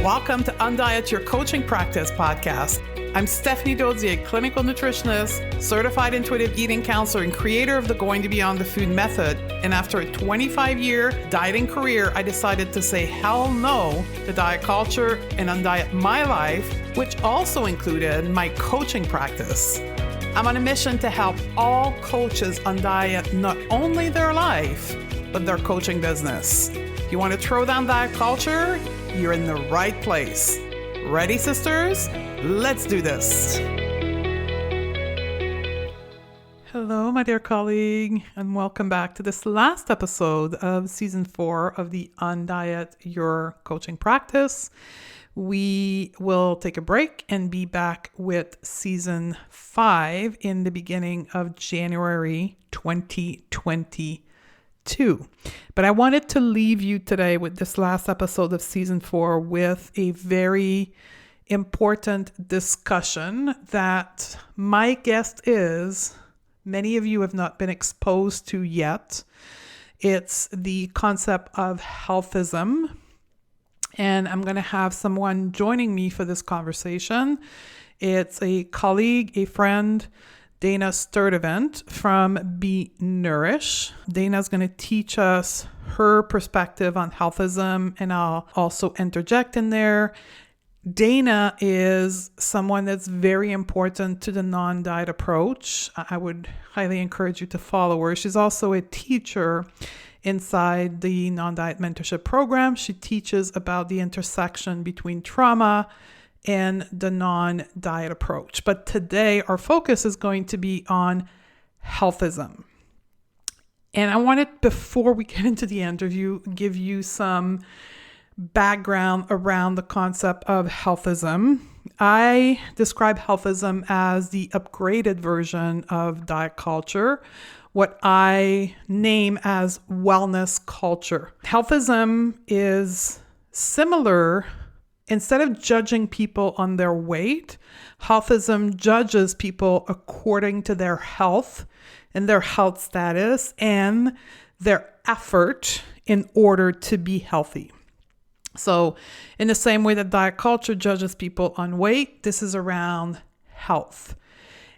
Welcome to Undiet Your Coaching Practice podcast. I'm Stephanie Dozier, clinical nutritionist, certified intuitive eating counselor, and creator of the Going to Beyond the Food method. And after a 25-year dieting career, I decided to say hell no to diet culture and undiet my life, which also included my coaching practice. I'm on a mission to help all coaches undiet not only their life, but their coaching business. If you want to throw down diet culture, you're in the right place. Ready, sisters? Let's do this. Hello, my dear colleague, and welcome back to this last episode of season 4 of the Undiet Your Coaching Practice. We will take a break and be back with season 5 in the beginning of January 2022. But I wanted to leave you today with this last episode of season 4 with a very important discussion that my guest is, many of you have not been exposed to yet. It's the concept of healthism. And I'm going to have someone joining me for this conversation. It's a colleague, a friend, Dana Sturtevant from Be Nourished. Dana's going to teach us her perspective on healthism, and I'll also interject in there. Dana is someone that's very important to the non-diet approach. I would highly encourage you to follow her. She's also a teacher inside the non-diet mentorship program. She teaches about the intersection between trauma and the non-diet approach. But today our focus is going to be on healthism. And I wanted, before we get into the interview, give you some background around the concept of healthism. I describe healthism as the upgraded version of diet culture, what I name as wellness culture. Healthism is similar. Instead of judging people on their weight, healthism judges people according to their health and their health status and their effort in order to be healthy. So in the same way that diet culture judges people on weight, this is around health.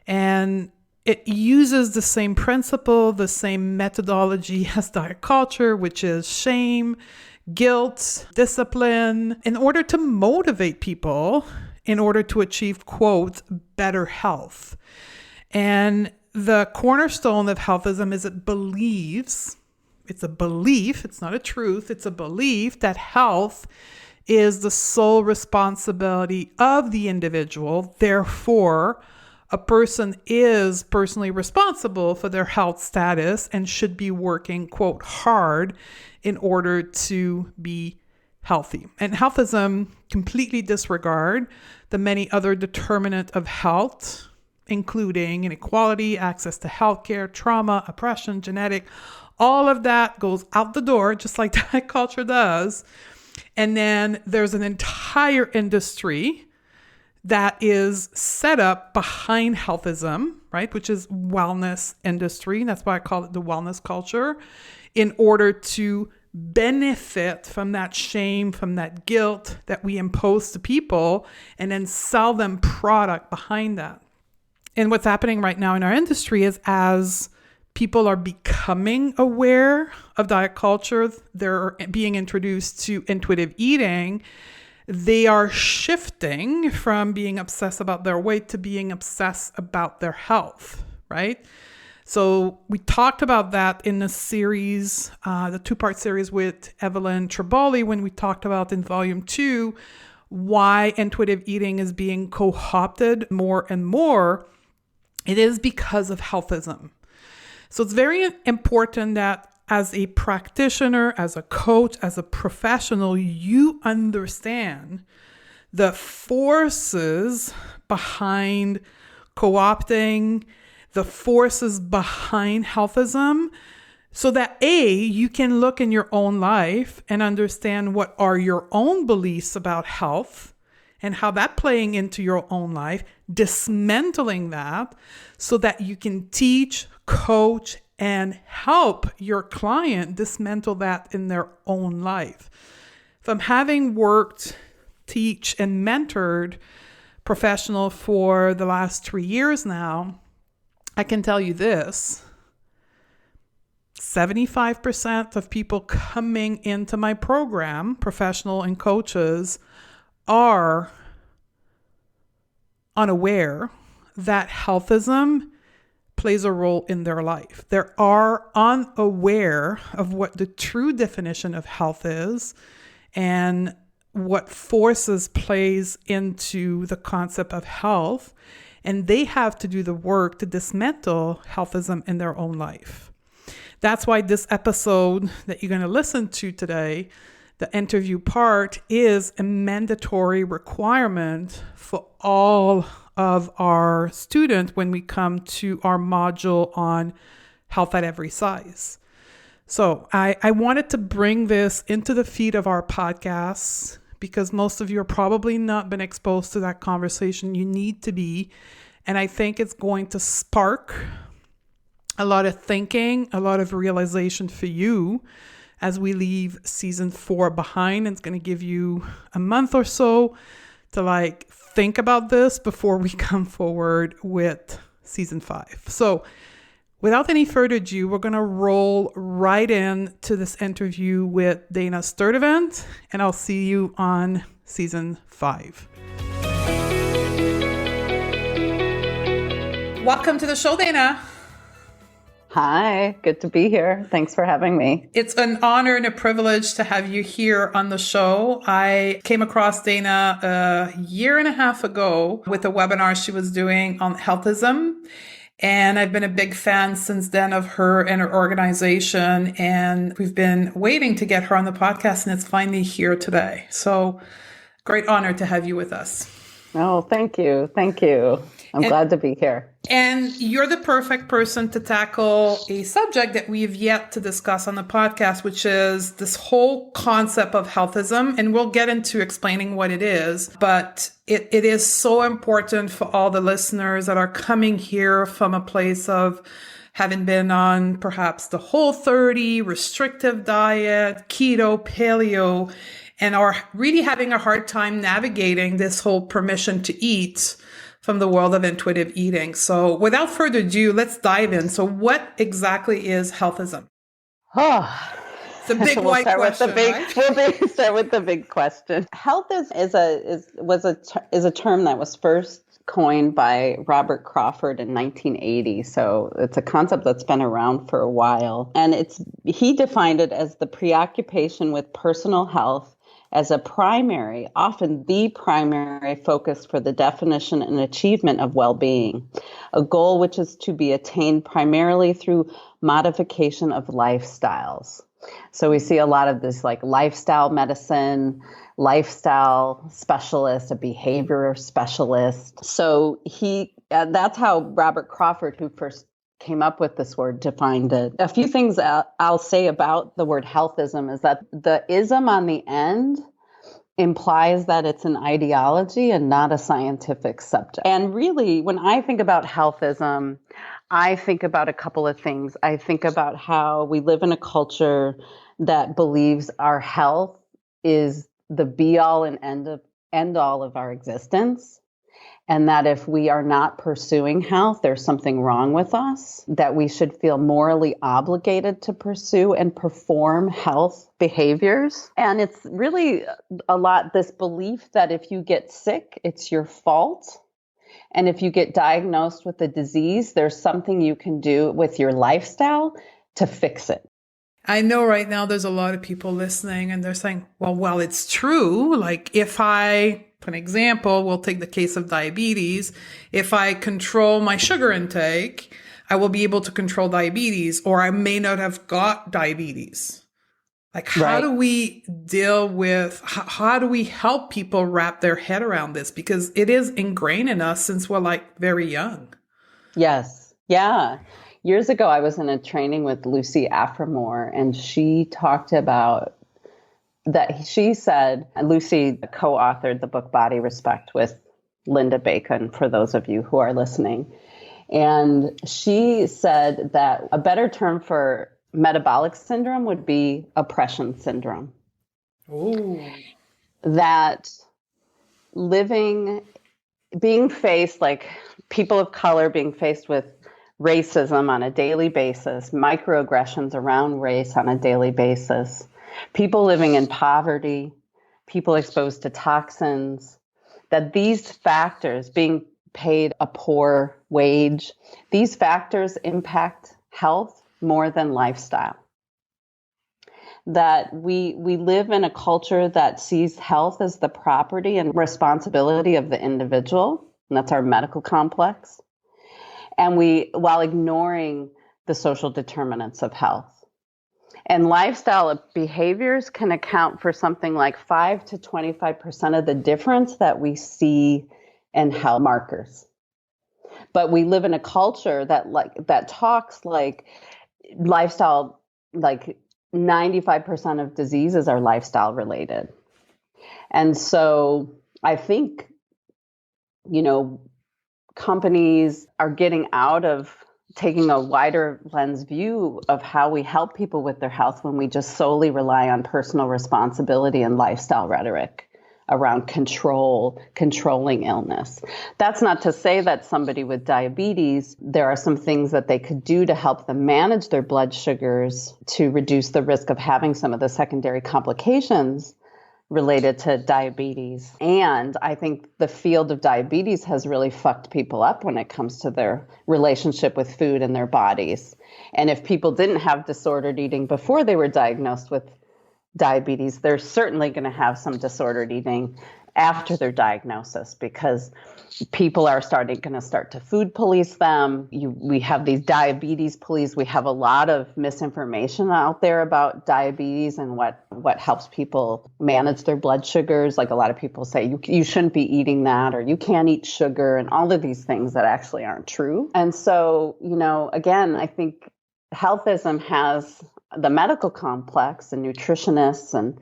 And it uses the same principle, the same methodology as diet culture, which is shame, guilt, discipline, in order to motivate people in order to achieve, quote, better health. And the cornerstone of healthism is it believes, it's a belief, it's not a truth, it's a belief that health is the sole responsibility of the individual. Therefore, a person is personally responsible for their health status and should be working, quote, hard in order to be healthy. And healthism completely disregard the many other determinants of health, including inequality, access to healthcare, trauma, oppression, genetic. All of that goes out the door, just like diet culture does. And then there's an entire industry that is set up behind healthism, right? Which is wellness industry. And that's why I call it the wellness culture, in order to benefit from that shame, from that guilt that we impose to people, and then sell them product behind that. And what's happening right now in our industry is, as people are becoming aware of diet culture, they're being introduced to intuitive eating, they are shifting from being obsessed about their weight to being obsessed about their health, right? So we talked about that in the series, the 2-part series with Evelyn Triboli, when we talked about in volume 2, why intuitive eating is being co-opted more and more. It is because of healthism. So it's very important that as a practitioner, as a coach, as a professional, you understand the forces behind co-opting, the forces behind healthism, so that you can look in your own life and understand what are your own beliefs about health and how that playing into your own life, dismantling that so that you can teach, coach, and help your client dismantle that in their own life. From having worked teach and mentored professional for the last 3 years now, I can tell you this: 75% of people coming into my program, professional and coaches, are unaware that healthism plays a role in their life. They are unaware of what the true definition of health is and what forces plays into the concept of health. And they have to do the work to dismantle healthism in their own life. That's why this episode that you're going to listen to today, the interview part, is a mandatory requirement for all of our students when we come to our module on health at every size. So I wanted to bring this into the feed of our podcast because most of you are probably not been exposed to that conversation. You need to be. And I think it's going to spark a lot of thinking, a lot of realization for you as we leave season 4 behind. It's going to give you a month or so to think about this before we come forward with season 5. So without any further ado, we're going to roll right into this interview with Dana Sturtevant, and I'll see you on season 5. Welcome to the show, Dana. Hi, good to be here. Thanks for having me. It's an honor and a privilege to have you here on the show. I came across Dana a year and a half ago with a webinar she was doing on Healthism. And I've been a big fan since then of her and her organization. And we've been waiting to get her on the podcast, and it's finally here today. So great honor to have you with us. Oh, thank you. Thank you. I'm glad to be here. And you're the perfect person to tackle a subject that we've yet to discuss on the podcast, which is this whole concept of healthism. And we'll get into explaining what it is. But it is so important for all the listeners that are coming here from a place of having been on perhaps the Whole30, restrictive diet, keto, paleo, and are really having a hard time navigating this whole permission to eat from the world of intuitive eating. So without further ado, let's dive in. So what exactly is healthism? Oh, it's a big white question, right? We'll start with the big question. Health is a term that was first coined by Robert Crawford in 1980. So it's a concept that's been around for a while. And he defined it as the preoccupation with personal health as a primary, often the primary focus for the definition and achievement of well-being, a goal which is to be attained primarily through modification of lifestyles. So we see a lot of this lifestyle medicine, lifestyle specialist, a behavior specialist. So that's how Robert Crawford, who first came up with this word, defined it. A few things I'll say about the word healthism is that the ism on the end implies that it's an ideology and not a scientific subject. And really, when I think about healthism, I think about a couple of things. I think about how we live in a culture that believes our health is the be-all and end-all of our existence. And that if we are not pursuing health, there's something wrong with us, that we should feel morally obligated to pursue and perform health behaviors. And it's really a lot this belief that if you get sick, it's your fault. And if you get diagnosed with a disease, there's something you can do with your lifestyle to fix it. I know right now there's a lot of people listening and they're saying, well, it's true. For an example, we'll take the case of diabetes. If I control my sugar intake, I will be able to control diabetes, or I may not have got diabetes. How do we deal with, how do we help people wrap their head around this? Because it is ingrained in us since we're very young. Yes. Yeah. Years ago, I was in a training with Lucy Aframore, and she talked about that. She said, Lucy co-authored the book Body Respect with Linda Bacon, for those of you who are listening. And she said that a better term for metabolic syndrome would be oppression syndrome. Ooh. That being faced, like people of color being faced with racism on a daily basis, microaggressions around race on a daily basis, people living in poverty, people exposed to toxins, that these factors, being paid a poor wage, these factors impact health more than lifestyle. That we live in a culture that sees health as the property and responsibility of the individual, and that's our medical complex. And while ignoring the social determinants of health. And lifestyle behaviors can account for something like 5 to 25% of the difference that we see in health markers. But we live in a culture that talks like lifestyle, like 95% of diseases are lifestyle related. And so I think, companies are getting out of taking a wider lens view of how we help people with their health when we just solely rely on personal responsibility and lifestyle rhetoric around controlling illness. That's not to say that somebody with diabetes, there are some things that they could do to help them manage their blood sugars to reduce the risk of having some of the secondary complications related to diabetes. And I think the field of diabetes has really fucked people up when it comes to their relationship with food and their bodies. And if people didn't have disordered eating before they were diagnosed with diabetes, they're certainly going to have some disordered eating after their diagnosis, because people are going to start to food police them. We have these diabetes police. We have a lot of misinformation out there about diabetes and what helps people manage their blood sugars. Like a lot of people say, you shouldn't be eating that, or you can't eat sugar, and all of these things that actually aren't true. And so, again, I think Healthism has the medical complex and nutritionists and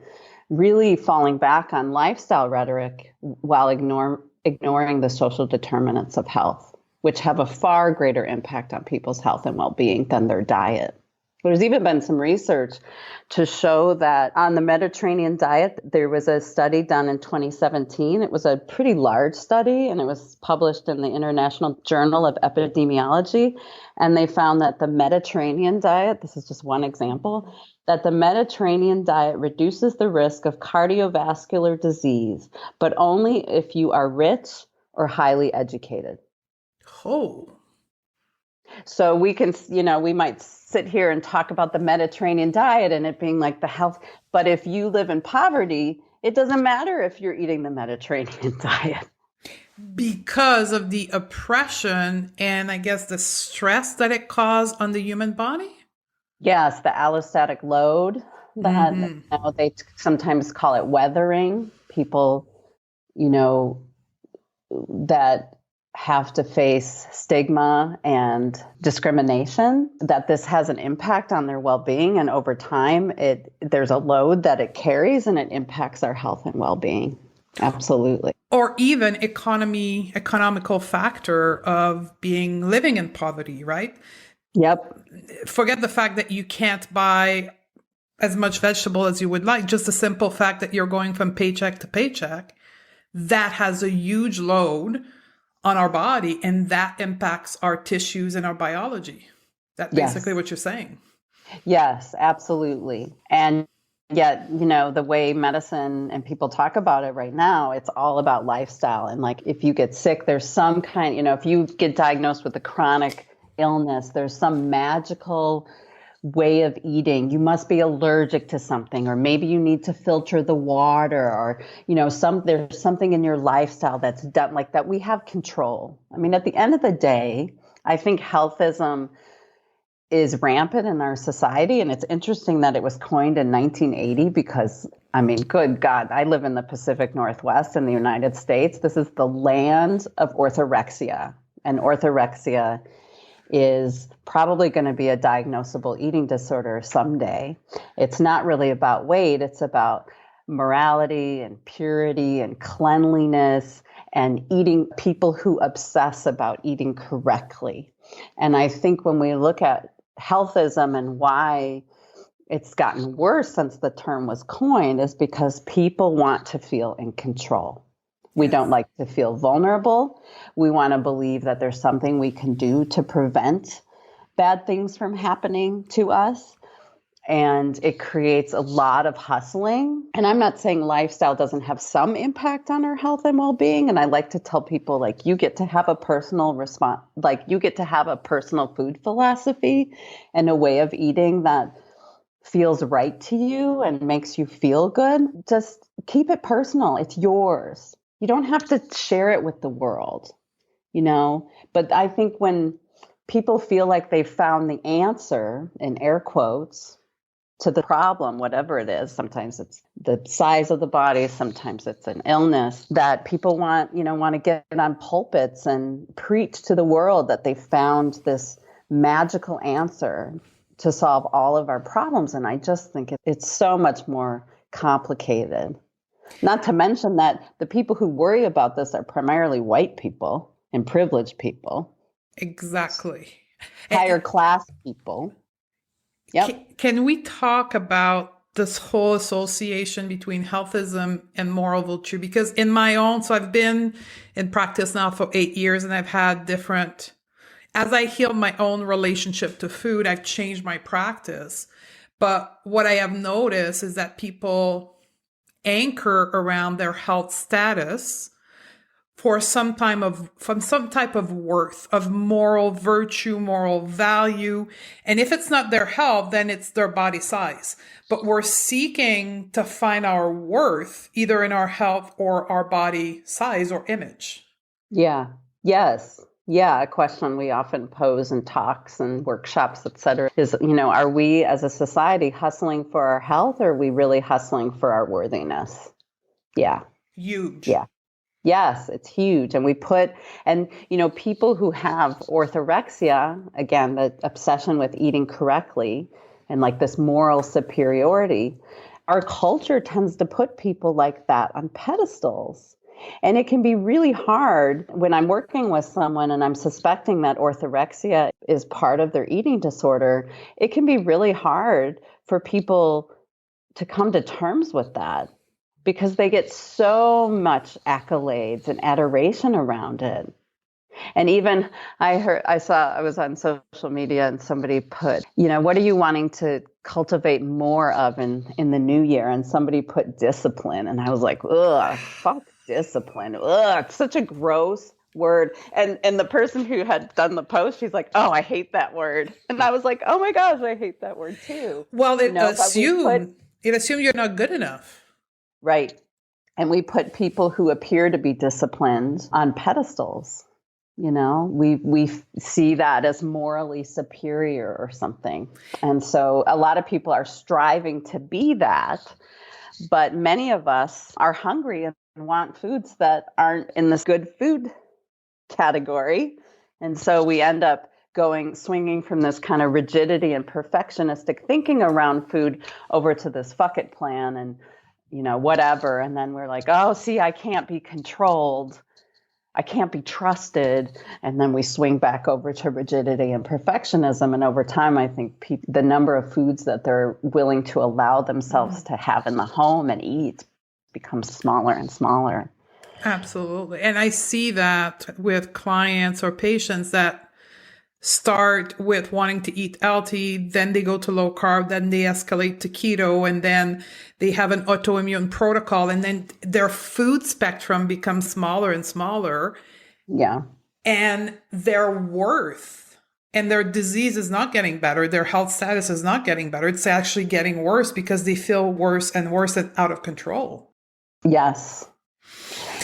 really falling back on lifestyle rhetoric while ignoring the social determinants of health, which have a far greater impact on people's health and well-being than their diet. There's even been some research to show that on the Mediterranean diet, there was a study done in 2017. It was a pretty large study, and it was published in the International Journal of Epidemiology. And they found that the Mediterranean diet, this is just one example, that the Mediterranean diet reduces the risk of cardiovascular disease, but only if you are rich or highly educated. Oh. So we can, we might sit here and talk about the Mediterranean diet and it being like the health, but if you live in poverty, it doesn't matter if you're eating the Mediterranean diet. Because of the oppression and I guess the stress that it caused on the human body? Yes, the allostatic load that they sometimes call it weathering. People, that have to face stigma and discrimination, that this has an impact on their well-being. And over time, there's a load that it carries and it impacts our health and well-being. Absolutely. Or even economical factor of living in poverty, right? Yep. Forget the fact that you can't buy as much vegetable as you would like. Just the simple fact that you're going from paycheck to paycheck, that has a huge load on our body, and that impacts our tissues and our biology. That's basically what you're saying. Yes, absolutely. And yet, the way medicine and people talk about it right now, it's all about lifestyle. And like, if you get sick, there's some kind, if you get diagnosed with a chronic illness, there's some magical way of eating. You must be allergic to something, or maybe you need to filter the water, or, there's something in your lifestyle that's done like that. We have control. I mean, at the end of the day, I think healthism is rampant in our society. And it's interesting that it was coined in 1980 because, good God, I live in the Pacific Northwest in the United States. This is the land of orthorexia, and orthorexia is probably going to be a diagnosable eating disorder someday. It's not really about weight. It's about morality and purity and cleanliness and eating, people who obsess about eating correctly. And I think when we look at healthism and why it's gotten worse since the term was coined is because people want to feel in control. We Yes. don't like to feel vulnerable. We want to believe that there's something we can do to prevent bad things from happening to us. And it creates a lot of hustling. And I'm not saying lifestyle doesn't have some impact on our health and well-being. And I like to tell people, like, you get to have a personal response, like you get to have a personal food philosophy and a way of eating that feels right to you and makes you feel good. Just keep it personal. It's yours. You don't have to share it with the world, But I think when people feel like they've found the answer, in air quotes, to the problem, whatever it is, sometimes it's the size of the body, sometimes it's an illness, that people want to get on pulpits and preach to the world that they found this magical answer to solve all of our problems. And I just think it's so much more complicated. Not to mention that the people who worry about this are primarily white people and privileged people. Exactly. Higher class people. Yep. Can we talk about this whole association between healthism and moral virtue? Because so I've been in practice now for 8 years, and I've had as I healed my own relationship to food, I've changed my practice. But what I have noticed is that people anchor around their health status from some type of worth, of moral virtue, moral value. And if it's not their health, then it's their body size. But we're seeking to find our worth either in our health or our body size or image. Yeah. Yes. Yeah. A question we often pose in talks and workshops, et cetera, is, are we as a society hustling for our health, or are we really hustling for our worthiness? Yeah. Huge. Yeah. Yes, it's huge. And people who have orthorexia, again, the obsession with eating correctly and like this moral superiority, our culture tends to put people like that on pedestals. And it can be really hard when I'm working with someone and I'm suspecting that orthorexia is part of their eating disorder. It can be really hard for people to come to terms with that, because they get so much accolades and adoration around it. And even I was on social media and somebody put, what are you wanting to cultivate more of in the new year? And somebody put discipline. And I was like, ugh, fuck discipline. Ugh, it's such a gross word. And the person who had done the post, she's like, oh, I hate that word. And I was like, oh my gosh, I hate that word too. Well, it assumed you're not good enough. Right. And we put people who appear to be disciplined on pedestals. We see that as morally superior or something. And so a lot of people are striving to be that, but many of us are hungry and want foods that aren't in this good food category. And so we end up swinging from this kind of rigidity and perfectionistic thinking around food over to this fuck it plan and whatever. And then we're like, oh, see, I can't be controlled. I can't be trusted. And then we swing back over to rigidity and perfectionism. And over time, I think the number of foods that they're willing to allow themselves to have in the home and eat becomes smaller and smaller. Absolutely. And I see that with clients or patients that start with wanting to eat healthy, then they go to low carb, then they escalate to keto, and then they have an autoimmune protocol, and then their food spectrum becomes smaller and smaller. Yeah. And their worth and their disease is not getting better. Their health status is not getting better. It's actually getting worse because they feel worse and worse and out of control. Yes.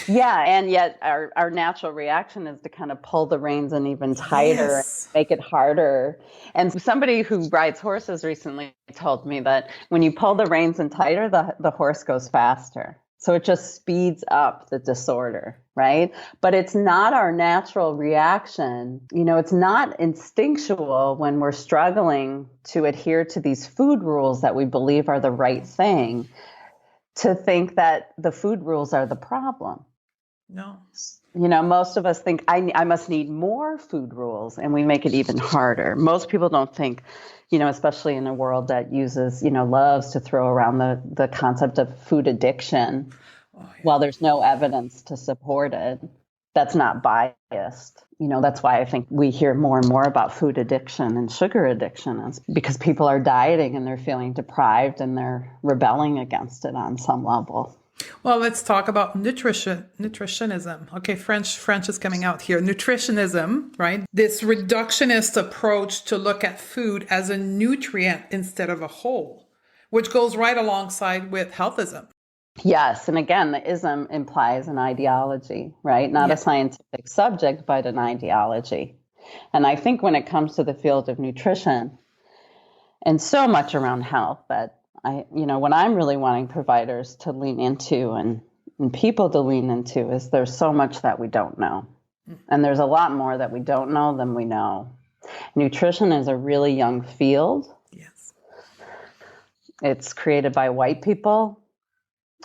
Yeah, and yet our natural reaction is to kind of pull the reins in even tighter, Yes. and make it harder. And somebody who rides horses recently told me that when you pull the reins in tighter, the horse goes faster. So it just speeds up the disorder, right? But it's not our natural reaction. It's not instinctual when we're struggling to adhere to these food rules that we believe are the right thing, to think that the food rules are the problem. No. Most of us think I must need more food rules, and we make it even harder. Most people don't think, especially in a world that uses, loves to throw around the concept of food addiction. while there's no evidence to support it, that's not biased. That's why I think we hear more and more about food addiction and sugar addiction, is because people are dieting and they're feeling deprived and they're rebelling against it on some level. Well, let's talk about nutritionism. Okay, French is coming out here. Nutritionism, right? This reductionist approach to look at food as a nutrient instead of a whole, which goes right alongside with healthism. Yes. And again, the ism implies an ideology, right? Not a scientific subject, but an ideology. And I think when it comes to the field of nutrition and so much around health, that what I'm really wanting providers to lean into and people to lean into is there's so much that we don't know. And there's a lot more that we don't know than we know. Nutrition is a really young field. Yes. It's created by white people,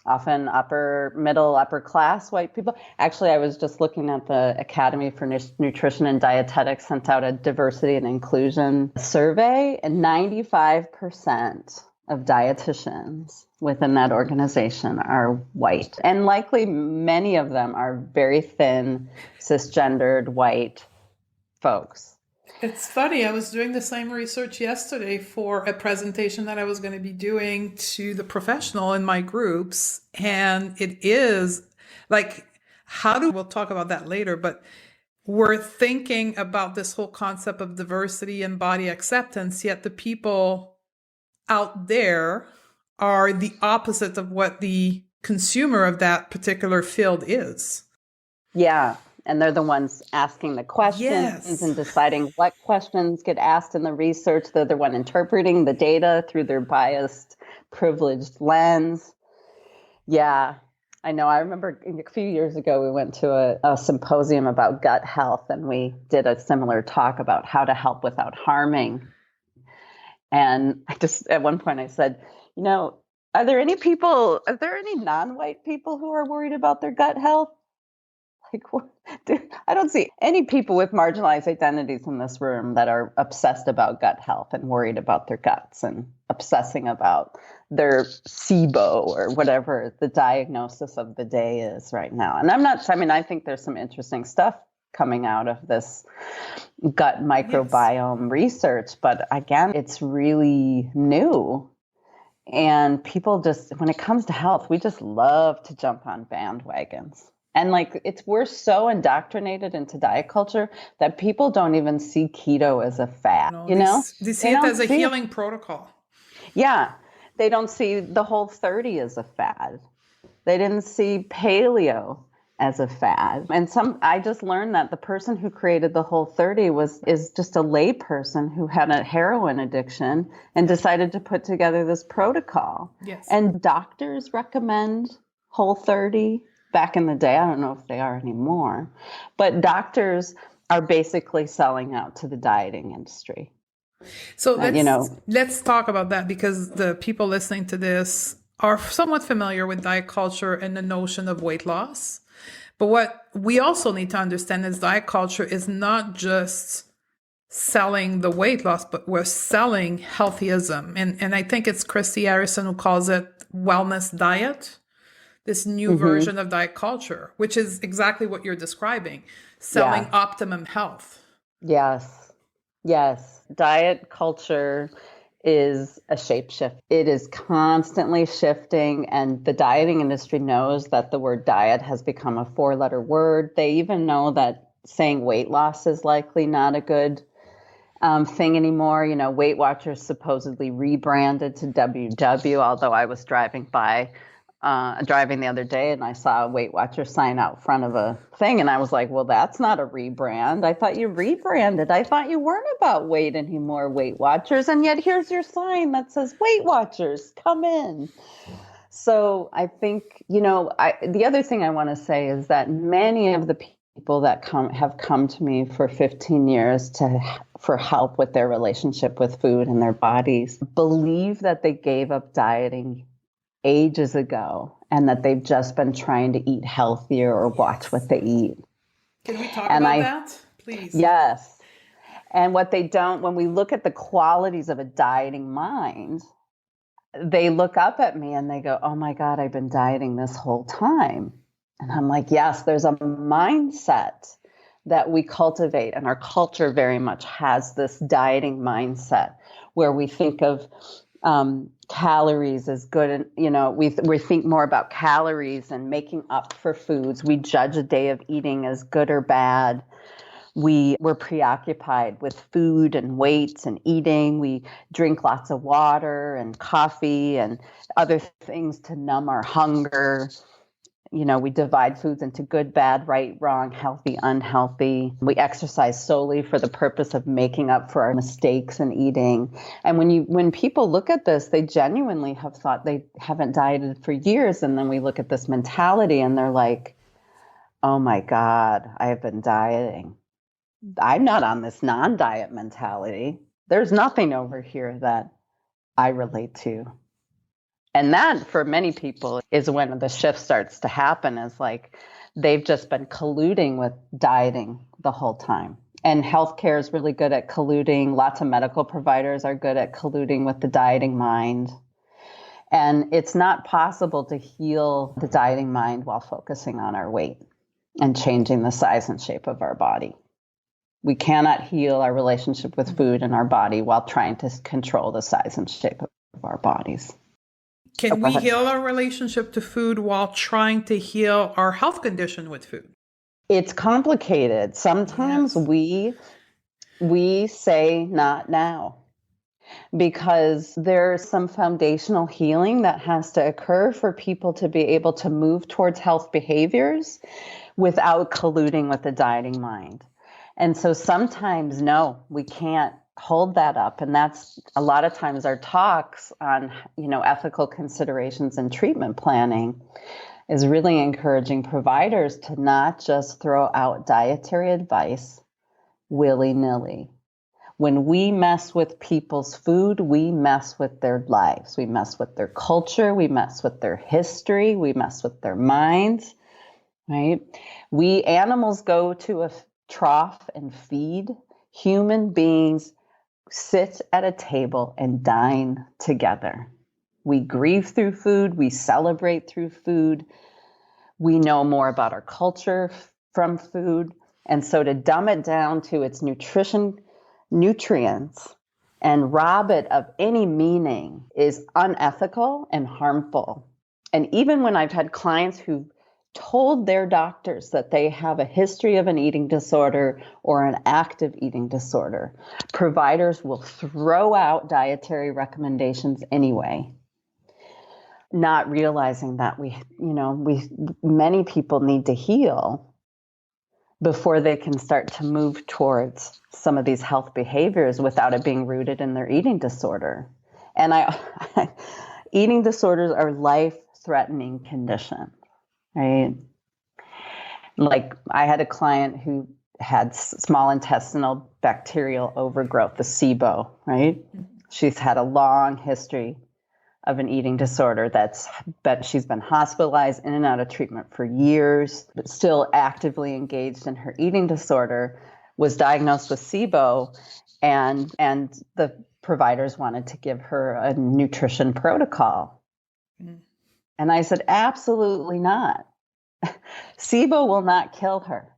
often upper class white people. Actually, I was just looking at the Academy for Nutrition and Dietetics sent out a diversity and inclusion survey, and 95% of dietitians within that organization are white. And likely many of them are very thin, cisgendered white folks. It's funny. I was doing the same research yesterday for a presentation that I was going to be doing to the professional in my groups. And it is like, we'll talk about that later, but we're thinking about this whole concept of diversity and body acceptance, yet the people out there are the opposite of what the consumer of that particular field is. Yeah. And they're the ones asking the questions and deciding what questions get asked in the research. They're the one interpreting the data through their biased, privileged lens. Yeah, I know. I remember a few years ago, we went to a symposium about gut health, and we did a similar talk about how to help without harming. And at one point I said, are there any non-white people who are worried about their gut health? I don't see any people with marginalized identities in this room that are obsessed about gut health and worried about their guts and obsessing about their SIBO or whatever the diagnosis of the day is right now. And I think there's some interesting stuff coming out of this gut microbiome research, but again, it's really new. And people when it comes to health, we just love to jump on bandwagons. And we're so indoctrinated into diet culture that people don't even see keto as a fad, They see it as a healing protocol. Yeah. They don't see the Whole30 as a fad. They didn't see paleo as a fad. And I just learned that the person who created the Whole30 is just a lay person who had a heroin addiction and decided to put together this protocol. Yes. And doctors recommend Whole30. Back in the day, I don't know if they are anymore, but doctors are basically selling out to the dieting industry. So let's talk about that, because the people listening to this are somewhat familiar with diet culture and the notion of weight loss. But what we also need to understand is diet culture is not just selling the weight loss, but we're selling healthism. And I think it's Christy Harrison who calls it wellness diet. This new version of diet culture, which is exactly what you're describing, selling optimum health. Yes. Diet culture is a shapeshift. It is constantly shifting, and the dieting industry knows that the word diet has become a 4-letter word. They even know that saying weight loss is likely not a good thing anymore. Weight Watchers supposedly rebranded to WW, although I was driving the other day and I saw a Weight Watcher sign out front of a thing, and I was like, well, that's not a rebrand. I thought you rebranded. I thought you weren't about weight anymore, Weight Watchers, and yet here's your sign that says Weight Watchers, come in. So I think, the other thing I want to say is that many of the people that have come to me for 15 years for help with their relationship with food and their bodies believe that they gave up dieting ages ago and that they've just been trying to eat healthier or watch what they eat. Can we talk about that, please? Yes. And what they don't, when we look at the qualities of a dieting mind, they look up at me and they go, "Oh my God, I've been dieting this whole time." And I'm like, yes, there's a mindset that we cultivate, and our culture very much has this dieting mindset where we think of calories as good, and we think more about calories and making up for foods. We judge a day of eating as good or bad. We're preoccupied with food and weights and eating. We drink lots of water and coffee and other things to numb our hunger. We divide foods into good, bad, right, wrong, healthy, unhealthy. We exercise solely for the purpose of making up for our mistakes in eating. And when people look at this, they genuinely have thought they haven't dieted for years. And then we look at this mentality and they're like, "Oh my God, I have been dieting. I'm not on this non-diet mentality. There's nothing over here that I relate to." And that, for many people, is when the shift starts to happen, is like they've just been colluding with dieting the whole time. And healthcare is really good at colluding. Lots of medical providers are good at colluding with the dieting mind. And it's not possible to heal the dieting mind while focusing on our weight and changing the size and shape of our body. We cannot heal our relationship with food and our body while trying to control the size and shape of our bodies. Can we heal our relationship to food while trying to heal our health condition with food? It's complicated. Sometimes Yes. we say not now, because there's some foundational healing that has to occur for people to be able to move towards health behaviors without colluding with the dieting mind. And so sometimes, no, we can't hold that up. And that's a lot of times our talks on, ethical considerations and treatment planning is really encouraging providers to not just throw out dietary advice willy-nilly. When we mess with people's food, we mess with their lives. We mess with their culture. We mess with their history. We mess with their minds, right? We animals go to a trough and feed. Human beings sit at a table and dine together. We grieve through food. We celebrate through food. We know more about our culture from food. And so to dumb it down to its nutrients and rob it of any meaning is unethical and harmful. And even when I've had clients who told their doctors that they have a history of an eating disorder or an active eating disorder, providers will throw out dietary recommendations anyway, not realizing that many people need to heal before they can start to move towards some of these health behaviors without it being rooted in their eating disorder. And eating disorders are life-threatening conditions. Right? Like I had a client who had small intestinal bacterial overgrowth, the SIBO, right? She's had a long history of an eating disorder she's been hospitalized, in and out of treatment for years, but still actively engaged in her eating disorder, was diagnosed with SIBO, and the providers wanted to give her a nutrition protocol. And I said, absolutely not. SIBO will not kill her.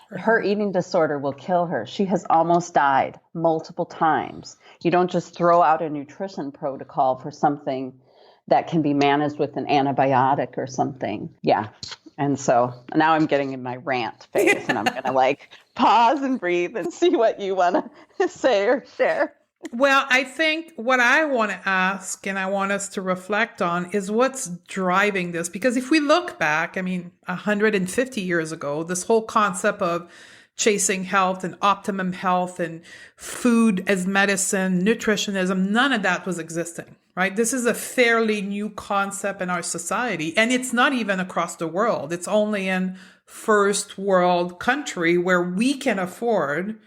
Her eating disorder will kill her. She has almost died multiple times. You don't just throw out a nutrition protocol for something that can be managed with an antibiotic or something. Yeah. And so now I'm getting in my rant phase, and I'm going to pause and breathe and see what you want to say or share. Well, I think what I want to ask and I want us to reflect on is what's driving this. Because if we look back, 150 years ago, this whole concept of chasing health and optimum health and food as medicine, nutritionism, none of that was existing, right? This is a fairly new concept in our society, and it's not even across the world. It's only in first world country where we can afford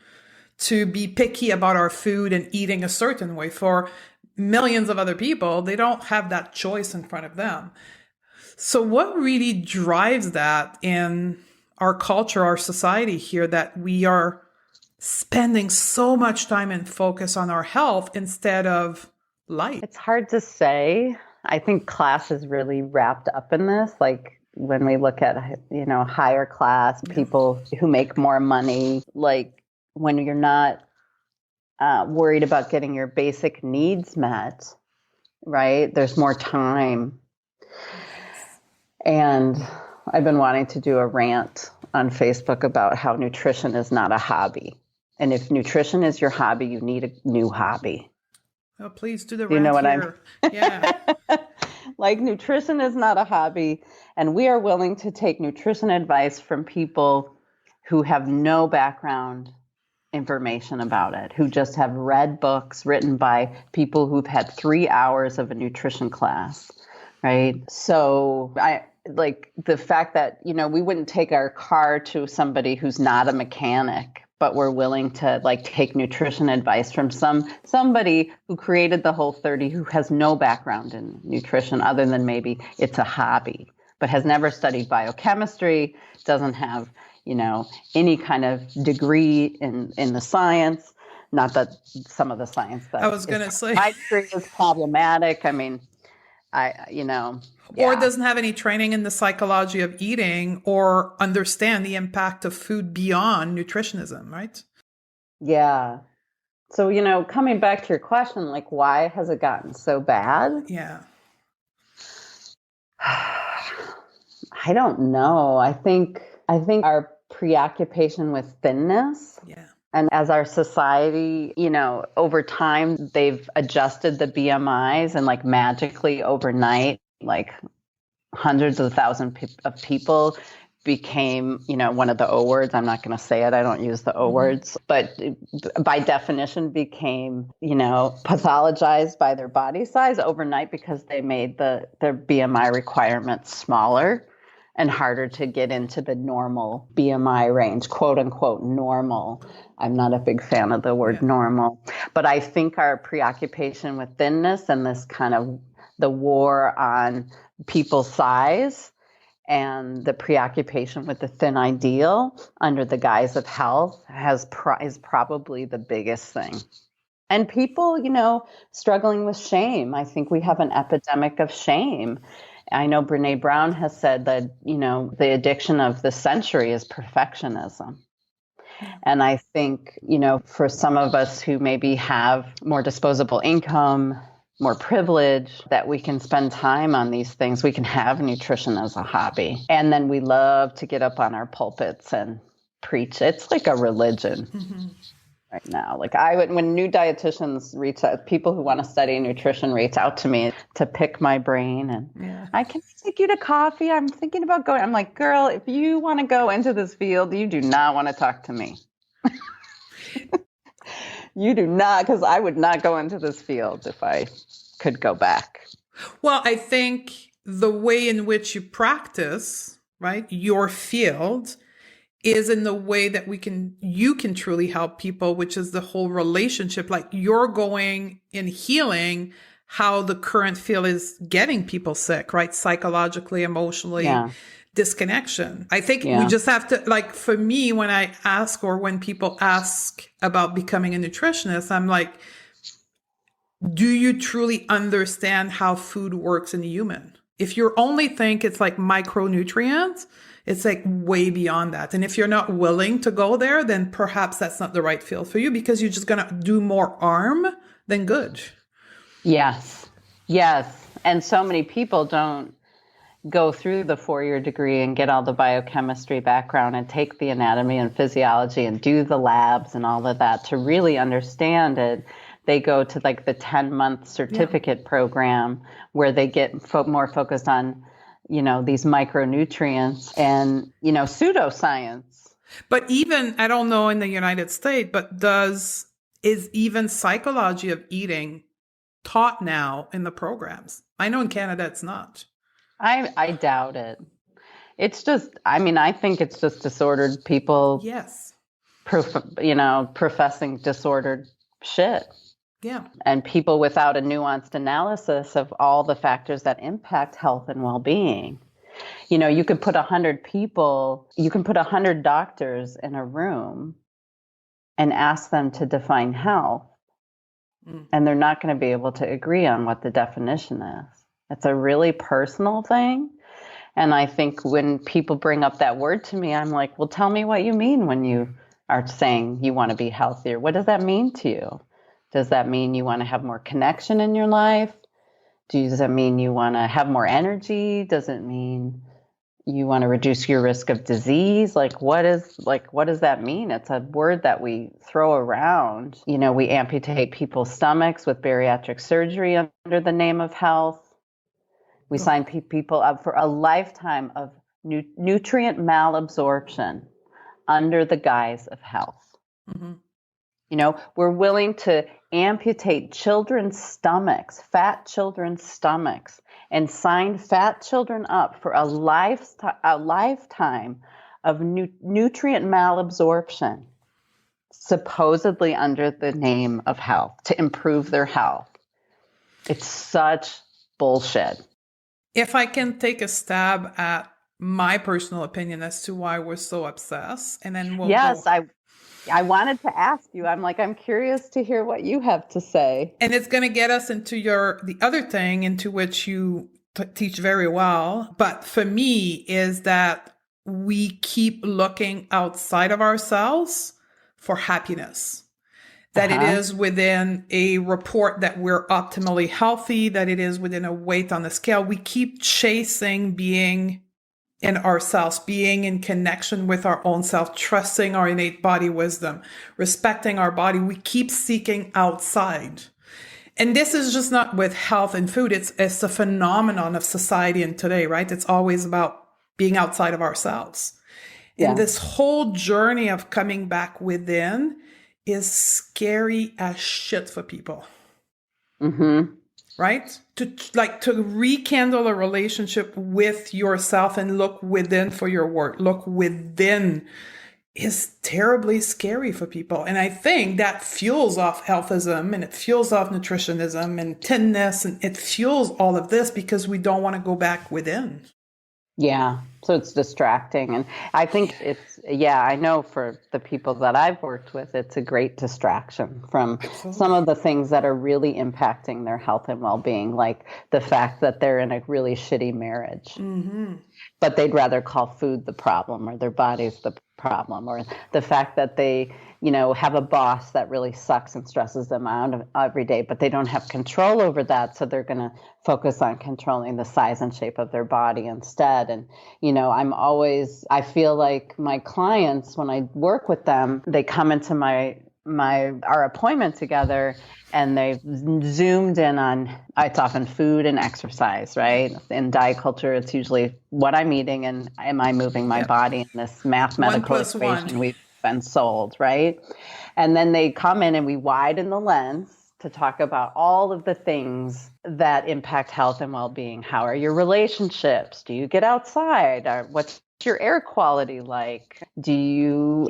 to be picky about our food and eating a certain way. For millions of other people, they don't have that choice in front of them. So what really drives that in our culture, our society here, that we are spending so much time and focus on our health instead of light? It's hard to say. I think class is really wrapped up in this. Like when we look at, higher class Yeah. people who make more money, like when you're not worried about getting your basic needs met, right? There's more time. And I've been wanting to do a rant on Facebook about how nutrition is not a hobby. And if nutrition is your hobby, you need a new hobby. Oh, please do the Do you know rant what here. Yeah. Like nutrition is not a hobby. And we are willing to take nutrition advice from people who have no background information about it, who just have read books written by people who've had 3 hours of a nutrition class, right? So I like the fact that, we wouldn't take our car to somebody who's not a mechanic, but we're willing to like take nutrition advice from somebody who created the Whole30 who has no background in nutrition other than maybe it's a hobby, but has never studied biochemistry, doesn't have any kind of degree in the science. Not that some of the science that I was going to say. my degree is problematic. I mean, Or doesn't have any training in the psychology of eating or understand the impact of food beyond nutritionism, right? Yeah. So, coming back to your question, like, why has it gotten so bad? Yeah. I don't know. I think our preoccupation with thinness. Yeah. And as our society, over time, they've adjusted the BMIs and like magically overnight, like hundreds of thousands of people became, one of the O words. I'm not going to say it. I don't use the O words, but by definition became, pathologized by their body size overnight because they made their BMI requirements smaller and harder to get into the normal BMI range, quote unquote normal. I'm not a big fan of the word normal, but I think our preoccupation with thinness and this kind of the war on people's size and the preoccupation with the thin ideal under the guise of health is probably the biggest thing. And people, struggling with shame. I think we have an epidemic of shame. I know Brene Brown has said that, the addiction of the century is perfectionism. And I think, for some of us who maybe have more disposable income, more privilege, that we can spend time on these things. We can have nutrition as a hobby. And then we love to get up on our pulpits and preach. It's like a religion right now. Like when new dietitians reach out, people who want to study nutrition reach out to me to pick my brain and I can take you to coffee. I'm thinking about going. I'm like, girl, if you want to go into this field, you do not want to talk to me. You do not, because I would not go into this field if I could go back. Well, I think the way in which you practice, right, your field is in the way that you can truly help people, which is the whole relationship. Like you're going in healing how the current field is getting people sick, right? Psychologically, emotionally, disconnection. I think we just have to, like, for me, when I ask or when people ask about becoming a nutritionist, I'm like, do you truly understand how food works in a human? If you only think it's like micronutrients, it's like way beyond that. And if you're not willing to go there, then perhaps that's not the right field for you because you're just going to do more harm than good. Yes. And so many people don't go through the 4-year degree and get all the biochemistry background and take the anatomy and physiology and do the labs and all of that to really understand it. They go to like the 10-month certificate program where they get more focused on, these micronutrients and, pseudoscience. But even, I don't know in the United States, but is even psychology of eating taught now in the programs? I know in Canada it's not. I doubt it. It's just, I think it's just disordered people. Yes. Professing disordered shit. Yeah. And people without a nuanced analysis of all the factors that impact health and well-being. You could put 100 people, you can put 100 doctors in a room and ask them to define health. Mm. and they're not going to be able to agree on what the definition is. It's a really personal thing. And I think when people bring up that word to me, I'm like, well, tell me what you mean when you are saying you want to be healthier. What does that mean to you? Does that mean you want to have more connection in your life? Does that mean you want to have more energy? Does it mean you want to reduce your risk of disease? What does that mean? It's a word that we throw around. We amputate people's stomachs with bariatric surgery under the name of health. We sign people up for a lifetime of nutrient malabsorption under the guise of health. Mm-hmm. We're willing to amputate children's stomachs, fat children's stomachs, and sign fat children up for a lifetime of nutrient malabsorption, supposedly under the name of health, to improve their health. It's such bullshit. If I can take a stab at my personal opinion as to why we're so obsessed, and then we'll Yes, go. I wanted to ask you. I'm curious to hear what you have to say. And it's going to get us into the other thing into which you teach very well. But for me is that we keep looking outside of ourselves for happiness. That it is within a report that we're optimally healthy, that it is within a weight on the scale. We keep chasing being in ourselves, being in connection with our own self, trusting our innate body wisdom, respecting our body. We keep seeking outside. And this is just not with health and food. It's a phenomenon of society and today, right? It's always about being outside of ourselves. Yeah. And this whole journey of coming back within is scary as shit for people. Mm-hmm. Right? To rekindle a relationship with yourself and look within for your work, look within is terribly scary for people. And I think that fuels off healthism and it fuels off nutritionism and thinness, and it fuels all of this because we don't want to go back within. Yeah. So it's distracting. And I think I know for the people that I've worked with, it's a great distraction from some of the things that are really impacting their health and well-being, like the fact that they're in a really shitty marriage, but they'd rather call food the problem or their body's the problem, or the fact that they, have a boss that really sucks and stresses them out every day, but they don't have control over that. So they're going to focus on controlling the size and shape of their body instead. And, I feel like my clients, when I work with them, they come into our appointment together and they've zoomed in on, it's often food and exercise, right? In diet culture, it's usually what I'm eating and am I moving my body in this mathematical equation we've been sold, right? And then they come in and we widen the lens to talk about all of the things that impact health and well-being. How are your relationships? Do you get outside? What's your air quality like? Do you,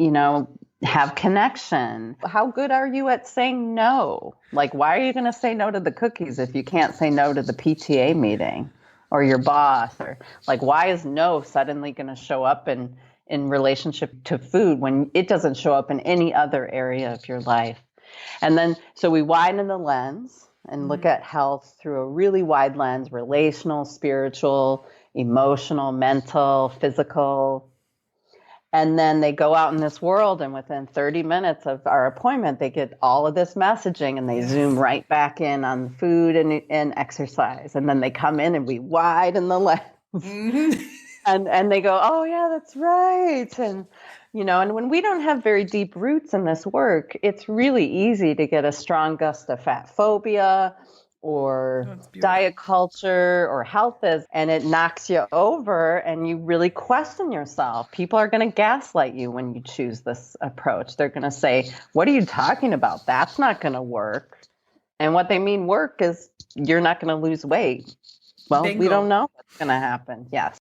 have connection? How good are you at saying no? Like, why are you going to say no to the cookies if you can't say no to the PTA meeting or your boss? Or like, why is no suddenly going to show up in relationship to food when it doesn't show up in any other area of your life? And then, so we widen the lens and look at health through a really wide lens: relational, spiritual, emotional, mental, physical. And then they go out in this world, and within 30 minutes of our appointment, they get all of this messaging and they zoom right back in on food and exercise. And then they come in and we widen the lens. And they go, oh yeah, that's right. And, and when we don't have very deep roots in this work, it's really easy to get a strong gust of fat phobia or diet culture or healthism, and it knocks you over and you really question yourself. People are going to gaslight you when you choose this approach. They're going to say, what are you talking about? That's not going to work. And what they mean work is you're not going to lose weight. Well, we don't know what's going to happen. Yes.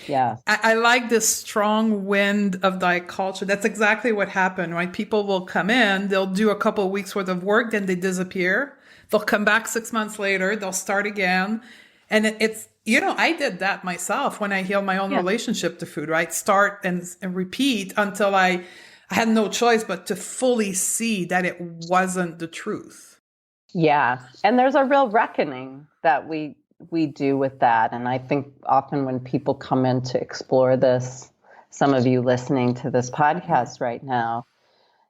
Yeah. I like this strong wind of diet culture. That's exactly what happened, right? People will come in, they'll do a couple of weeks worth of work, then they disappear. They'll come back 6 months later, they'll start again. And it's, I did that myself when I healed my own relationship to food, right? Start and repeat until I had no choice but to fully see that it wasn't the truth. Yeah. And there's a real reckoning that we do with that. And I think often when people come in to explore this, some of you listening to this podcast right now,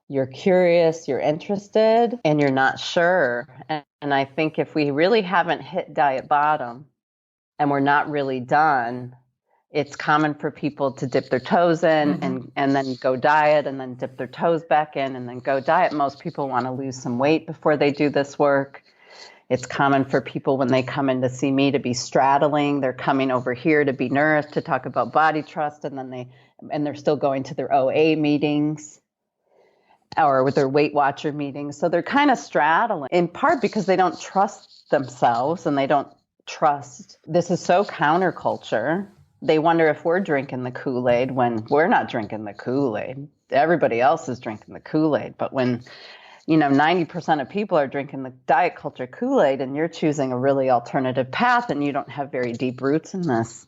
you're curious, you're interested, and you're not sure. And I think if we really haven't hit diet bottom and we're not really done, it's common for people to dip their toes in and then go diet and then dip their toes back in and then go diet. Most people want to lose some weight before they do this work. It's common for people when they come in to see me to be straddling. They're coming over here to be nourished, to talk about body trust, and then they're still going to their OA meetings or with their Weight Watcher meetings. So they're kind of straddling, in part because they don't trust themselves and they don't trust. This is so counterculture. They wonder if we're drinking the Kool-Aid when we're not drinking the Kool-Aid. Everybody else is drinking the Kool-Aid. But when 90% of people are drinking the diet culture Kool-Aid and you're choosing a really alternative path and you don't have very deep roots in this,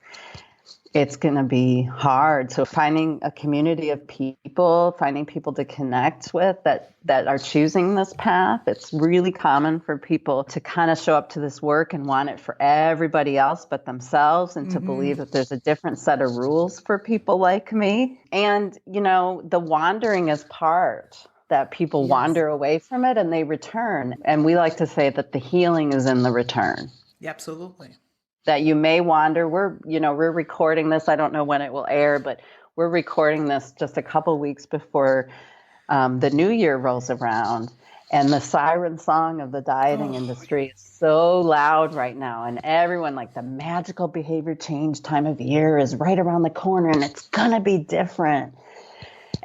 it's going to be hard. So finding a community of people, finding people to connect with that are choosing this path, it's really common for people to kind of show up to this work and want it for everybody else but themselves, and to believe that there's a different set of rules for people like me. And, the wandering is part that people wander away from it and they return. And we like to say that the healing is in the return. Yeah, absolutely. That you may wander. We're recording this. I don't know when it will air, but we're recording this just a couple weeks before the new year rolls around. And the siren song of the dieting industry is so loud right now. And everyone, like, the magical behavior change time of year is right around the corner and it's going to be different.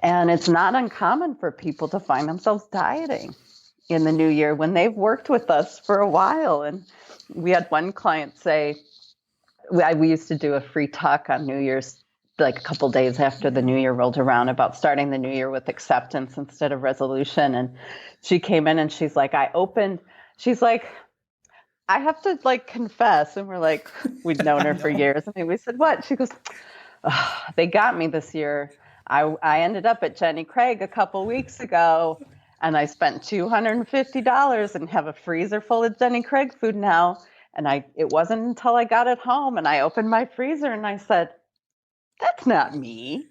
And it's not uncommon for people to find themselves dieting in the new year when they've worked with us for a while. And we had one client say, we used to do a free talk on New Year's, like a couple days after the new year rolled around, about starting the new year with acceptance instead of resolution. And she came in and she's like, I have to confess. And we're like, we'd known her for years. I mean, we said, what? She goes, they got me this year. I ended up at Jenny Craig a couple weeks ago and I spent $250 and have a freezer full of Jenny Craig food now. And it wasn't until I got it home and I opened my freezer and I said, that's not me.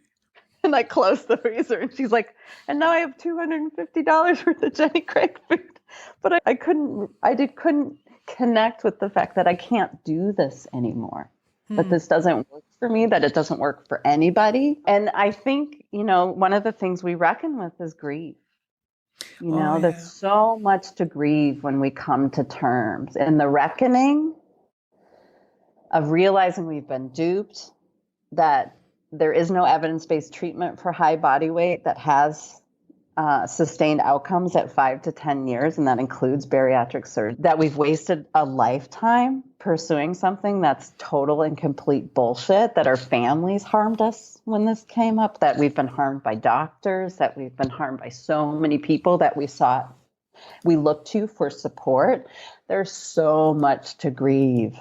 And I closed the freezer and she's like, and now I have $250 worth of Jenny Craig food. But I couldn't connect with the fact that I can't do this anymore. That this doesn't work for me, that it doesn't work for anybody. And I think, one of the things we reckon with is grief. There's so much to grieve when we come to terms. And the reckoning of realizing we've been duped, that there is no evidence-based treatment for high body weight that has sustained outcomes at 5 to 10 years, and that includes bariatric surgery, that we've wasted a lifetime pursuing something that's total and complete bullshit, that our families harmed us when this came up, that we've been harmed by doctors, that we've been harmed by so many people that we look to for support. There's so much to grieve.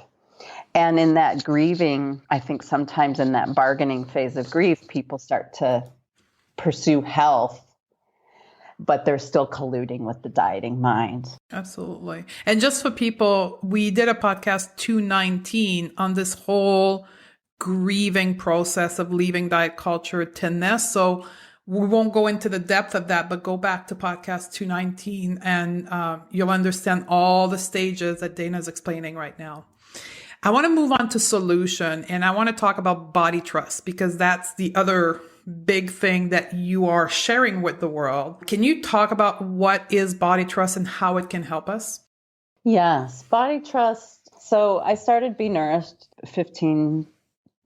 And in that grieving, I think sometimes in that bargaining phase of grief, people start to pursue health, but they're still colluding with the dieting mind. Absolutely. And just for people, we did a podcast 219 on this whole grieving process of leaving diet culture, thinness. So we won't go into the depth of that, but go back to podcast 219 and you'll understand all the stages that Dana's explaining right now. I want to move on to solution, and I want to talk about body trust, because that's the other big thing that you are sharing with the world. Can you talk about what is body trust and how it can help us? Yes, body trust. So I started Be Nourished 15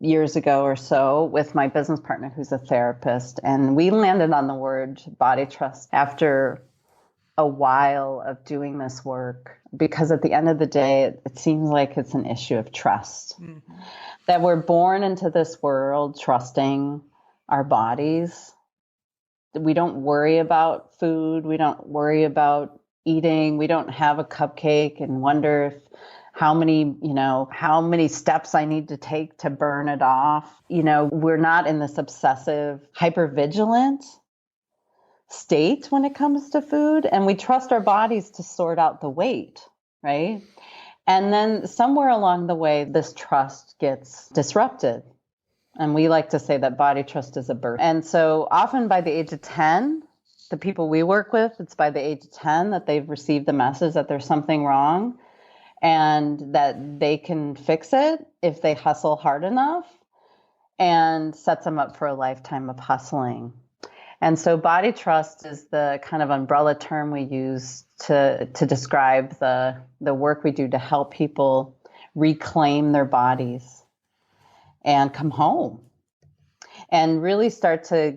years ago or so with my business partner, who's a therapist, and we landed on the word body trust after a while of doing this work, because at the end of the day, it seems like it's an issue of trust. That we're born into this world trusting our bodies. We don't worry about food. We don't worry about eating. We don't have a cupcake and wonder how many steps I need to take to burn it off. We're not in this obsessive hypervigilant state when it comes to food, and we trust our bodies to sort out the weight, right? And then somewhere along the way, this trust gets disrupted. And we like to say that body trust is a birth. And so often by the age of 10, the people we work with, it's by the age of 10 that they've received the message that there's something wrong and that they can fix it if they hustle hard enough, and sets them up for a lifetime of hustling. And so body trust is the kind of umbrella term we use to describe the work we do to help people reclaim their bodies and come home and really start to,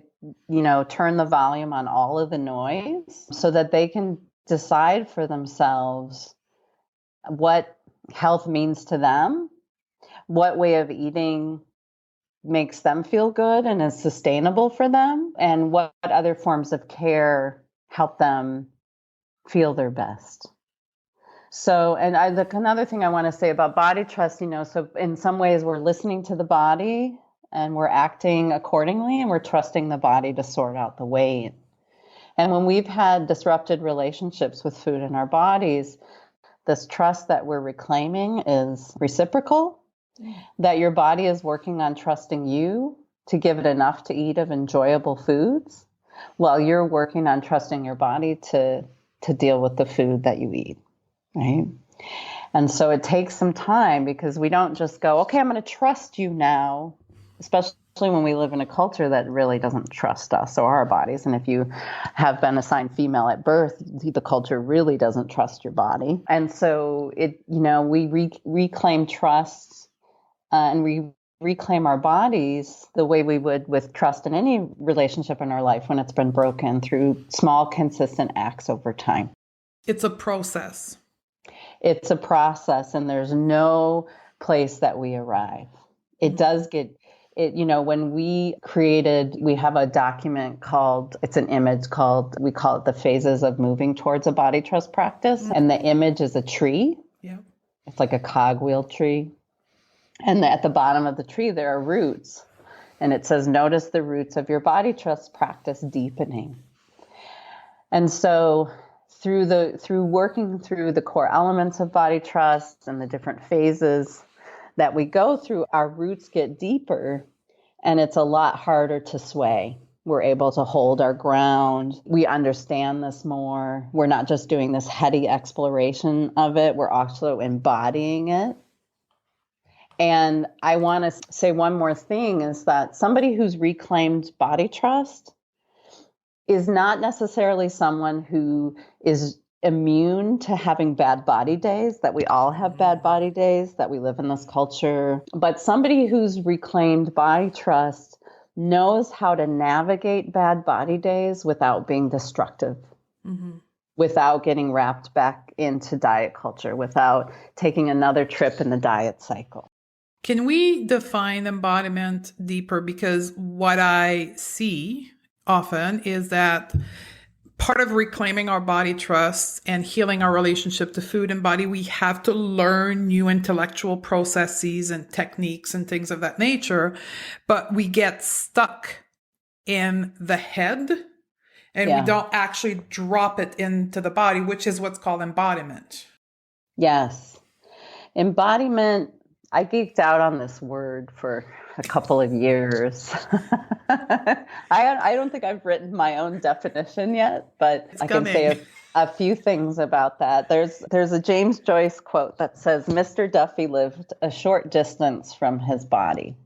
turn the volume on all of the noise so that they can decide for themselves what health means to them, what way of eating makes them feel good and is sustainable for them, and what other forms of care help them feel their best. So, and another thing I want to say about body trust, so in some ways we're listening to the body and we're acting accordingly, and we're trusting the body to sort out the weight. And when we've had disrupted relationships with food in our bodies, this trust that we're reclaiming is reciprocal, that your body is working on trusting you to give it enough to eat of enjoyable foods, while you're working on trusting your body to deal with the food that you eat, right? And so it takes some time, because we don't just go, okay, I'm going to trust you now, especially when we live in a culture that really doesn't trust us or our bodies. And if you have been assigned female at birth, the culture really doesn't trust your body. And so we reclaim trust and we reclaim our bodies the way we would with trust in any relationship in our life when it's been broken, through small, consistent acts over time. It's a process. It's a process, and there's no place that we arrive. It does get, when we have a document it's an image we call it the phases of moving towards a body trust practice. Mm-hmm. And the image is a tree. Yeah. It's like a cogwheel tree. And at the bottom of the tree, there are roots. And it says, notice the roots of your body trust practice deepening. And so through working through the core elements of body trust and the different phases that we go through, our roots get deeper, and it's a lot harder to sway. We're able to hold our ground. We understand this more. We're not just doing this heady exploration of it. We're also embodying it. And I want to say one more thing, is that somebody who's reclaimed body trust is not necessarily someone who is immune to having bad body days, that we all have bad body days, that we live in this culture. But somebody who's reclaimed body trust knows how to navigate bad body days without being destructive, without getting wrapped back into diet culture, without taking another trip in the diet cycle. Can we define embodiment deeper? Because what I see often is that part of reclaiming our body trust and healing our relationship to food and body, we have to learn new intellectual processes and techniques and things of that nature, but we get stuck in the head and we don't actually drop it into the body, which is what's called embodiment. Yes. Embodiment, I geeked out on this word for a couple of years. I don't think I've written my own definition yet, but I can say a few things about that. There's a James Joyce quote that says, Mr. Duffy lived a short distance from his body.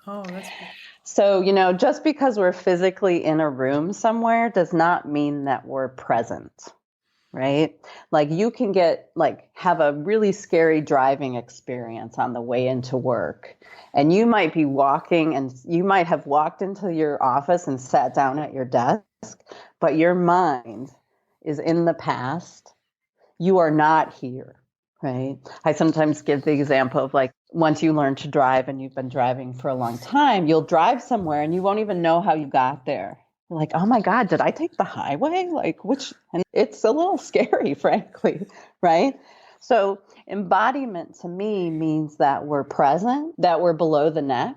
Oh, that's good. So, just because we're physically in a room somewhere does not mean that we're present. Right? Like you can have a really scary driving experience on the way into work. And you might be walking, and you might have walked into your office and sat down at your desk, but your mind is in the past. You are not here, right? I sometimes give the example of once you learn to drive and you've been driving for a long time, you'll drive somewhere and you won't even know how you got there. Like, oh my God, did I take the highway? And it's a little scary, frankly, right? So embodiment to me means that we're present, that we're below the neck,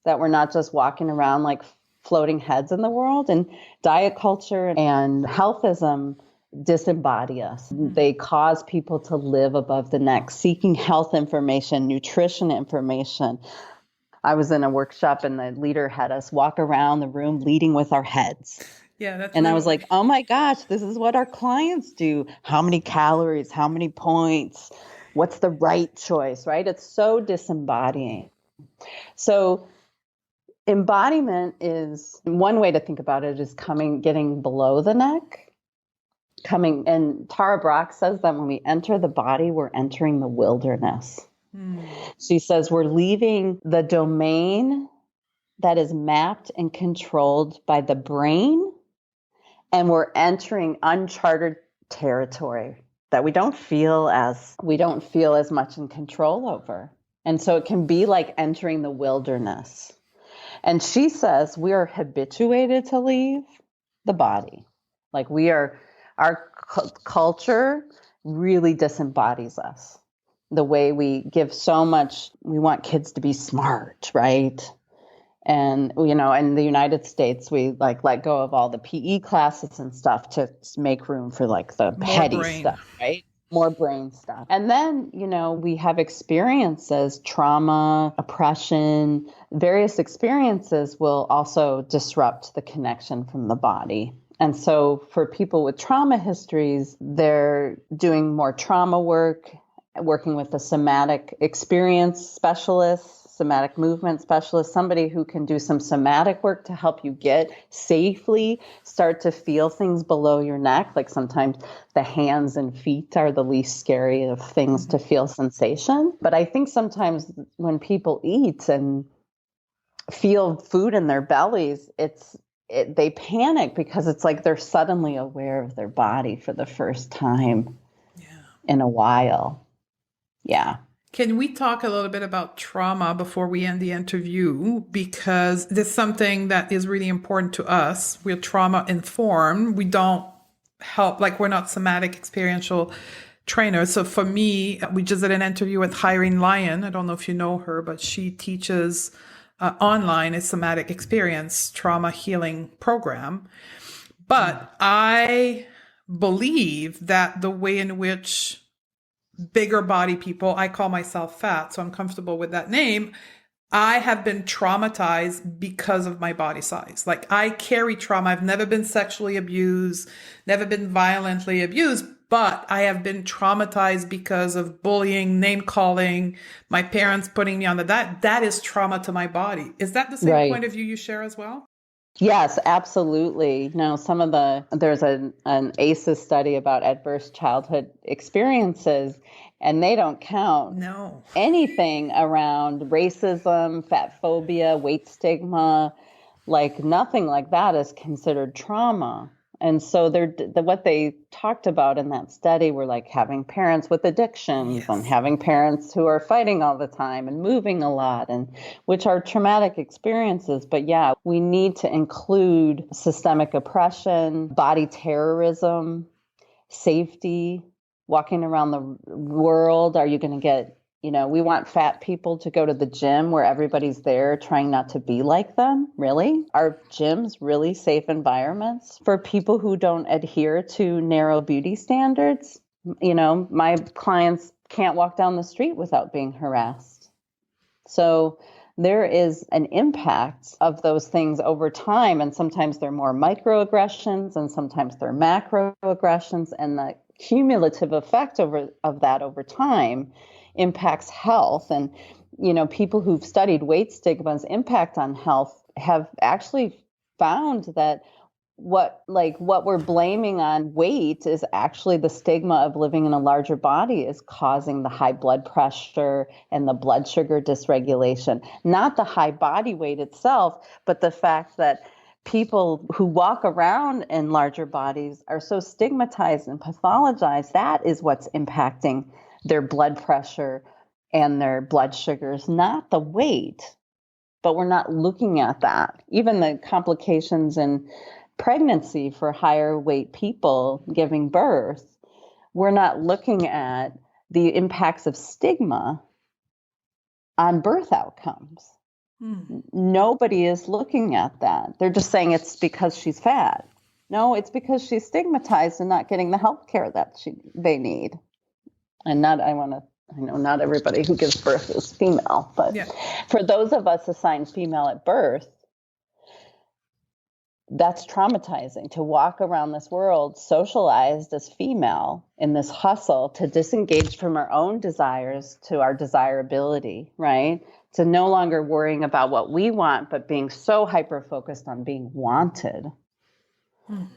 that we're not just walking around like floating heads in the world, and diet culture and healthism disembody us. They cause people to live above the neck, seeking health information, nutrition information. I was in a workshop and the leader had us walk around the room leading with our heads. Yeah, that's And I really was like, oh my gosh, this is what our clients do. How many calories? How many points? What's the right choice, right? It's so disembodying. So embodiment is one way to think about it is getting below the neck. And Tara Brach says that when we enter the body, we're entering the wilderness. She says we're leaving the domain that is mapped and controlled by the brain, and we're entering uncharted territory that we don't feel as much in control over. And so it can be like entering the wilderness. And she says we are habituated to leave the body. Like our culture really disembodies us. The way we give so much, we want kids to be smart, right? And, in the United States, we let go of all the PE classes and stuff to make room for the heady stuff, right? More brain stuff. And then, we have experiences, trauma, oppression, various experiences will also disrupt the connection from the body. And so for people with trauma histories, they're doing more trauma work, working with a somatic experience specialist, somatic movement specialist, somebody who can do some somatic work to help you start to feel things below your neck. Like sometimes the hands and feet are the least scary of things to feel sensation. But I think sometimes when people eat and feel food in their bellies, they panic because it's like they're suddenly aware of their body for the first time in a while. Yeah. Can we talk a little bit about trauma before we end the interview? Because this is something that is really important to us. We're trauma informed. We don't help, we're not somatic experiential trainers. So for me, we just did an interview with Irene Lyon. I don't know if you know her, but she teaches online a somatic experience trauma healing program. But I believe that the way in which bigger body people, I call myself fat, so I'm comfortable with that name, I have been traumatized because of my body size. I carry trauma. I've never been sexually abused, never been violently abused, but I have been traumatized because of bullying, name calling, my parents putting me on that is trauma to my body. Is that the same point of view you share as well? Yes, absolutely. Now, there's an ACEs study about adverse childhood experiences, and they don't count anything around racism, fat phobia, weight stigma, nothing like that is considered trauma. And so what they talked about in that study were having parents with addictions and having parents who are fighting all the time and moving a lot, and which are traumatic experiences. But yeah, we need to include systemic oppression, body terrorism, safety, walking around the world. Are you going to get, we want fat people to go to the gym where everybody's there trying not to be like them. Really? Are gyms really safe environments for people who don't adhere to narrow beauty standards? My clients can't walk down the street without being harassed. So there is an impact of those things over time. And sometimes they're more microaggressions and sometimes they're macroaggressions. And the cumulative effect of that over time impacts health. And, people who've studied weight stigma's impact on health have actually found that what we're blaming on weight is actually the stigma of living in a larger body is causing the high blood pressure and the blood sugar dysregulation, not the high body weight itself, but the fact that people who walk around in larger bodies are so stigmatized and pathologized. That is what's impacting their blood pressure and their blood sugars, not the weight. But we're not looking at that. Even the complications in pregnancy for higher weight people giving birth, we're not looking at the impacts of stigma on birth outcomes. Nobody is looking at that. They're just saying it's because she's fat. No, it's because she's stigmatized and not getting the health care that they need. And I know not everybody who gives birth is female, but for those of us assigned female at birth, that's traumatizing to walk around this world socialized as female in this hustle to disengage from our own desires to our desirability, right? To no longer worrying about what we want, but being so hyper-focused on being wanted.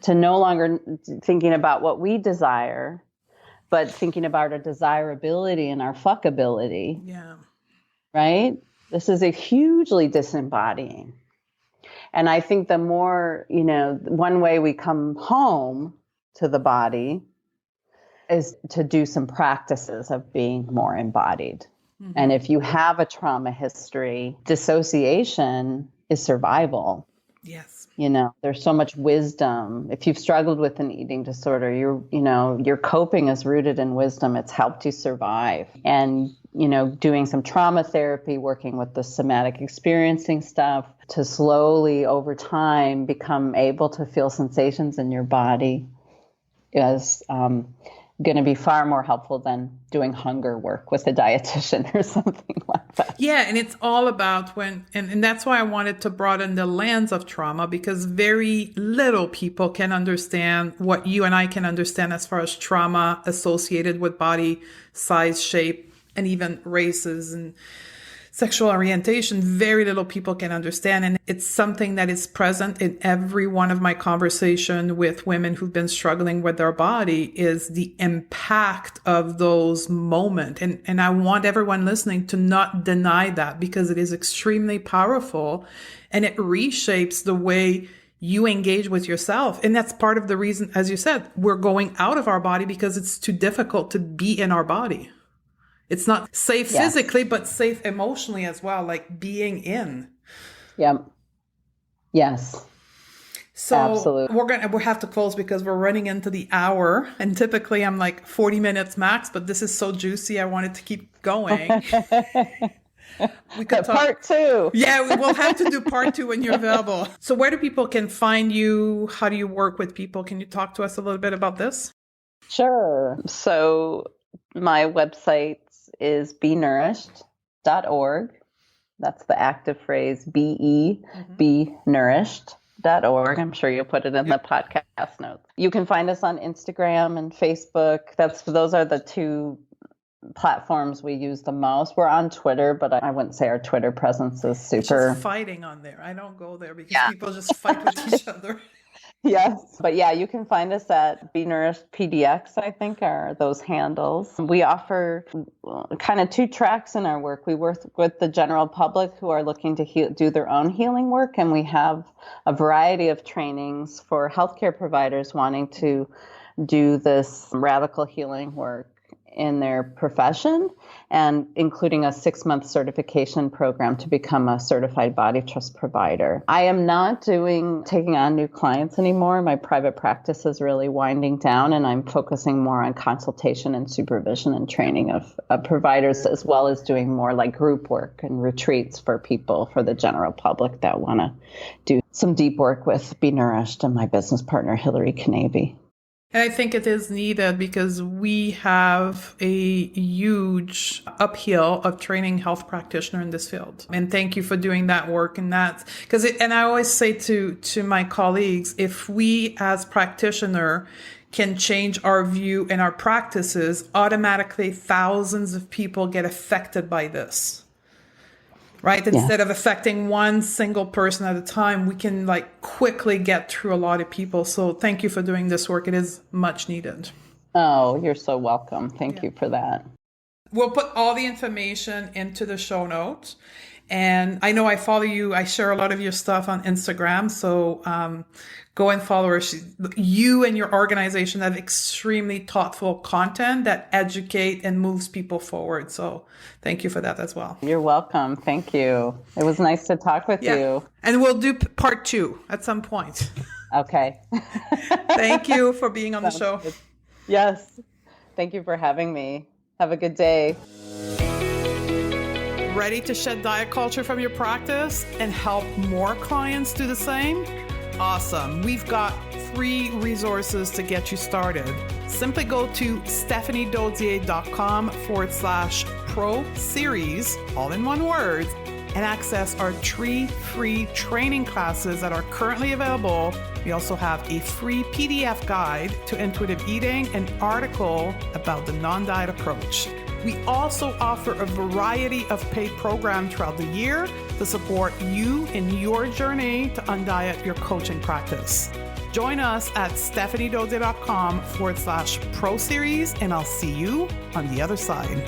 To no longer thinking about what we desire, but thinking about our desirability and our fuckability. Yeah. Right? This is a hugely disembodying. And I think the more, one way we come home to the body is to do some practices of being more embodied. Mm-hmm. And if you have a trauma history, dissociation is survival. Yes. There's so much wisdom. If you've struggled with an eating disorder, your coping is rooted in wisdom. It's helped you survive. And, doing some trauma therapy, working with the somatic experiencing stuff to slowly over time become able to feel sensations in your body is going to be far more helpful than doing hunger work with a dietitian or something like that. Yeah, and it's all about and that's why I wanted to broaden the lens of trauma, because very little people can understand what you and I can understand as far as trauma associated with body size, shape, and even races and sexual orientation. Very little people can understand. And it's something that is present in every one of my conversations with women who've been struggling with their body, is the impact of those moments. And I want everyone listening to not deny that, because it is extremely powerful and it reshapes the way you engage with yourself. And that's part of the reason, as you said, we're going out of our body, because it's too difficult to be in our body. It's not safe physically, but safe emotionally as well, like being in. Yep. Yes. So absolutely. We'll have to close because we're running into the hour. And typically I'm like 40 minutes max, but this is so juicy. I wanted to keep going. We could talk part 2. Yeah, we will have to do part 2 when you're available. So where do people can find you? How do you work with people? Can you talk to us a little bit about this? Sure. So my website is benourished.org. That's the active phrase, be nourished.org. I'm sure you'll put it in the podcast notes. You can find us on Instagram and Facebook. Those are the 2 platforms we use the most. We're on Twitter, but I wouldn't say our Twitter presence is super. It's just fighting on there. I don't go there because people just fight with each other. Yes. But you can find us at Be Nourished PDX, I think, are those handles. We offer kind of 2 tracks in our work. We work with the general public who are looking to do their own healing work, and we have a variety of trainings for healthcare providers wanting to do this radical healing work in their profession, and including a 6-month certification program to become a certified body trust provider. I am not taking on new clients anymore. My private practice is really winding down, and I'm focusing more on consultation and supervision and training of providers, as well as doing more like group work and retreats for people, for the general public that want to do some deep work with Be Nourished and my business partner, Hillary Knabe. And I think it is needed because we have a huge uphill of training health practitioner in this field. And thank you for doing that work. And that's because and I always say to my colleagues, if we as practitioner can change our view and our practices, automatically thousands of people get affected by this. Right? Instead of affecting one single person at a time, we can quickly get through a lot of people. So thank you for doing this work. It is much needed. Oh, you're so welcome. Thank you for that. We'll put all the information into the show notes. And I know I follow you. I share a lot of your stuff on Instagram. So go and follow her. You and your organization have extremely thoughtful content that educate and moves people forward. So thank you for that as well. You're welcome. Thank you. It was nice to talk with you. And we'll do part 2 at some point. Okay. Thank you for being on the show. Good. Yes. Thank you for having me. Have a good day. Ready to shed diet culture from your practice and help more clients do the same? Awesome. We've got 3 resources to get you started. Simply go to stephaniedodier.com/pro series, all in one word, and access our 3 free training classes that are currently available. We also have a free PDF guide to intuitive eating, an article about the non-diet approach. We also offer a variety of paid programs throughout the year to support you in your journey to undiet your coaching practice. Join us at stephaniedodier.com/pro series, and I'll see you on the other side.